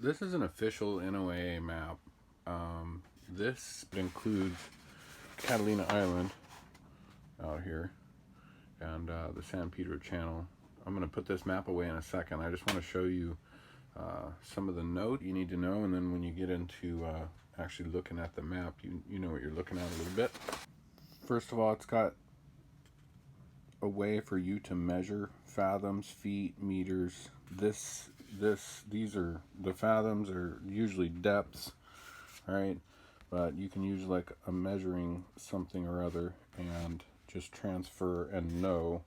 This is an official NOAA map. This includes Catalina Island out here and the San Pedro Channel. I'm going to put this map away in a second. I just want to show you some of the note you need to know, and then when you get into actually looking at the map, you know what you're looking at a little bit. First of all, it's got a way for you to measure fathoms, feet, meters. These are the fathoms are usually depths, right? But you can use like a measuring something or other and just transfer and know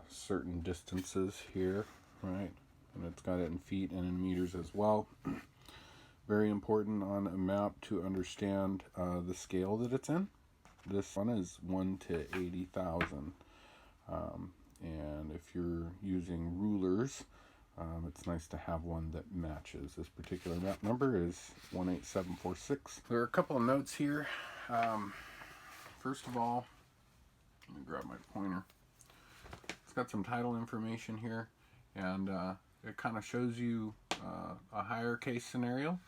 certain distances here, right? And it's got it in feet and in meters as well. Very important on a map to understand the scale that it's in. This one is 1 to 80,000. And if you're using rulers, it's nice to have one that matches. This particular map number is 18746. There are a couple of notes here. First of all, let me grab my pointer. It's got some title information here, and it kind of shows you a higher case scenario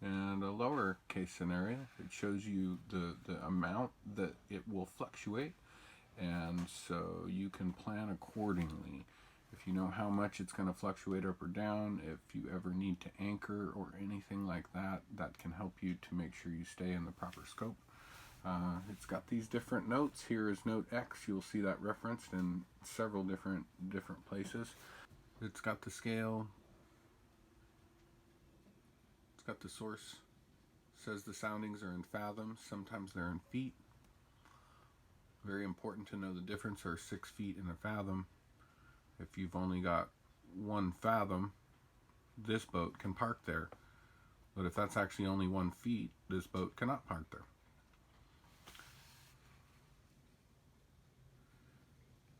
and a lower case scenario. It shows you the amount that it will fluctuate, and so you can plan accordingly. If you know how much it's going to fluctuate up or down, if you ever need to anchor or anything like that, that can help you to make sure you stay in the proper scope. It's got these different notes. Here is note X. You'll see that referenced in several different places. It's got the scale. It's got the source. It says the soundings are in fathoms. Sometimes they're in feet. Very important to know the difference. Are 6 feet in a fathom. If you've only got 1 fathom, this boat can park there. But if that's actually only 1 feet, this boat cannot park there.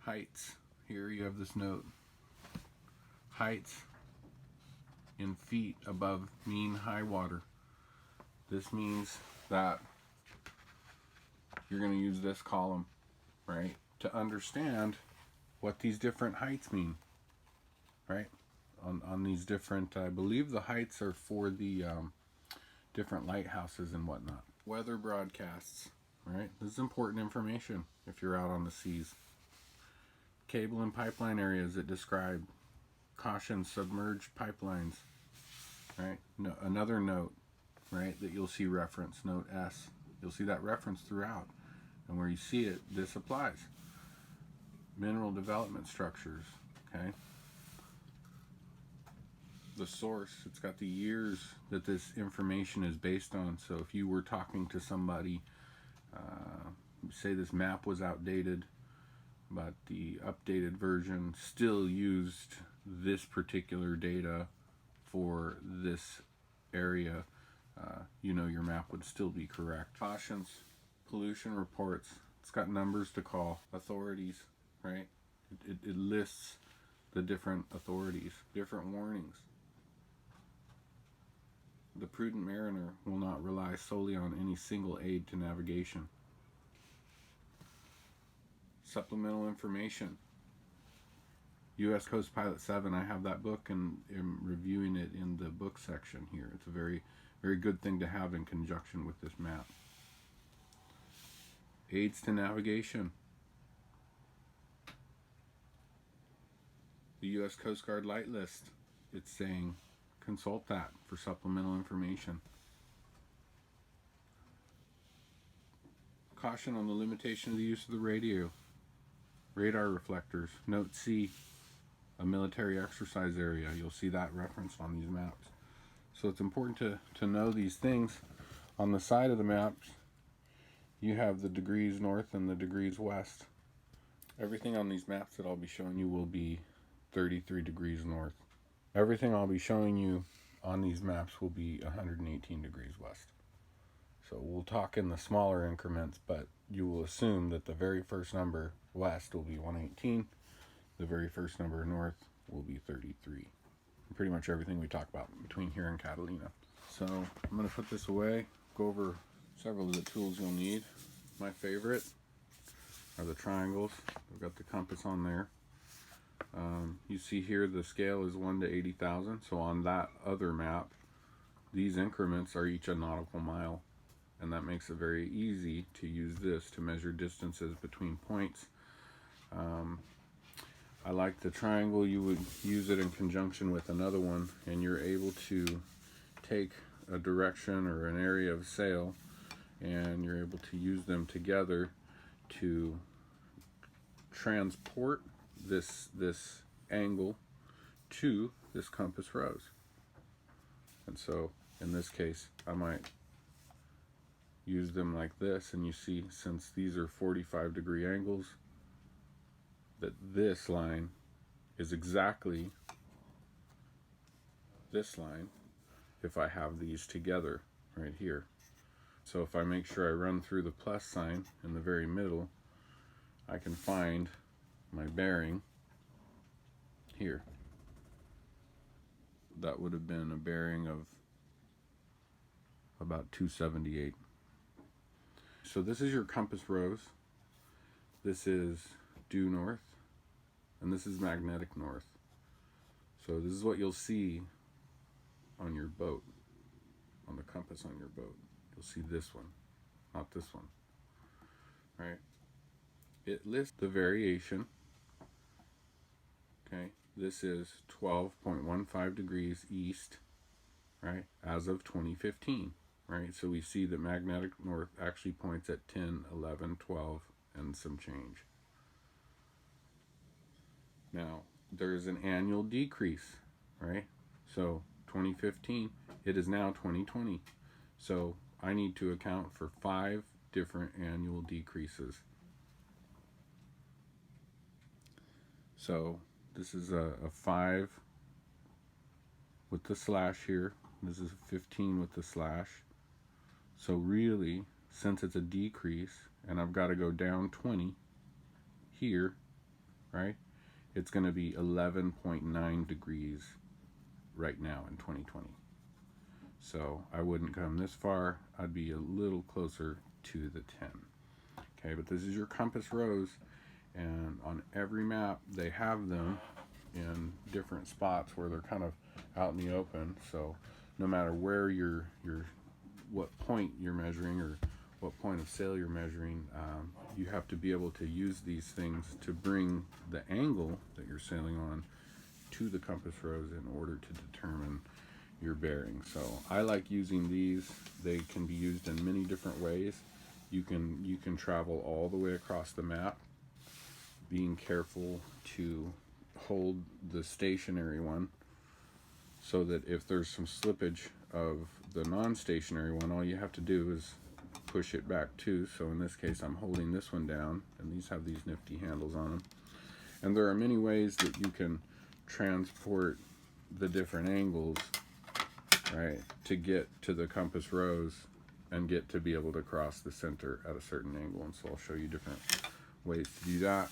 Heights. Here you have this note. Heights in feet above mean high water. This means that you're going to use this column, right, to understand what these different heights mean, right? On these different, I believe the heights are for the different lighthouses and whatnot. Weather broadcasts, right? This is important information if you're out on the seas. Cable and pipeline areas that describe caution submerged pipelines, right? No, another note, right, that you'll see reference, note S. You'll see that reference throughout, and where you see it, this applies. Mineral development structures, okay? The source, it's got the years that this information is based on. So if you were talking to somebody, say this map was outdated, but the updated version still used this particular data for this area, you know your map would still be correct. Cautions, pollution reports, it's got numbers to call, authorities, right? It lists the different authorities, different warnings. The prudent mariner will not rely solely on any single aid to navigation. Supplemental information. U.S. Coast Pilot 7, I have that book and am reviewing it in the book section here. It's a very, very good thing to have in conjunction with this map. Aids to navigation. The U.S. Coast Guard Light List, it's saying consult that for supplemental information. Caution on the limitation of the use of the radio. Radar reflectors. Note C, a military exercise area. You'll see that referenced on these maps. So it's important to know these things. On the side of the maps, you have the degrees north and the degrees west. Everything on these maps that I'll be showing you will be 33 degrees north. Everything I'll be showing you on these maps will be 118 degrees west. So we'll talk in the smaller increments, but you will assume that the very first number west will be 118, the very first number north will be 33. And pretty much everything we talk about between here and Catalina. So I'm going to put this away, go over several of the tools you'll need. My favorite are the triangles. I've got the compass on there. You see here the scale is 1 to 80,000. So on that other map, these increments are each a nautical mile, and that makes it very easy to use this to measure distances between points. I like the triangle. You would use it in conjunction with another one, and you're able to take a direction or an area of sail, and you're able to use them together to transport this angle to this compass rose. And so in this case, I might use them like this, and you see, since these are 45-degree angles, that this line is exactly this line if I have these together right here. So if I make sure I run through the plus sign in the very middle, I can find my bearing here. That would have been a bearing of about 278. So this is your compass rose. This is due north, and this is magnetic north. So this is what you'll see on your boat, on the compass on your boat. You'll see this one, not this one, right? It lists the variation. Okay, this is 12.15 degrees east, right, as of 2015, right? So we see that magnetic north actually points at 10, 11, 12, and some change. Now, there's an annual decrease, right? So 2015, it is now 2020. So I need to account for 5 different annual decreases. So this is a 5 with the slash here. This is a 15 with the slash. So really, since it's a decrease, and I've got to go down 20 here, right? It's going to be 11.9 degrees right now in 2020. So I wouldn't come this far. I'd be a little closer to the 10. Okay, but this is your compass rose, and on every map they have them in different spots where they're kind of out in the open. So no matter where what point you're measuring or what point of sail you're measuring, you have to be able to use these things to bring the angle that you're sailing on to the compass rose in order to determine your bearing. So I like using these. They can be used in many different ways. You can travel all the way across the map, being careful to hold the stationary one so that if there's some slippage of the non-stationary one, all you have to do is push it back too. So in this case, I'm holding this one down, and these have these nifty handles on them. And there are many ways that you can transport the different angles, right, to get to the compass rose and get to be able to cross the center at a certain angle. And so I'll show you different ways to do that.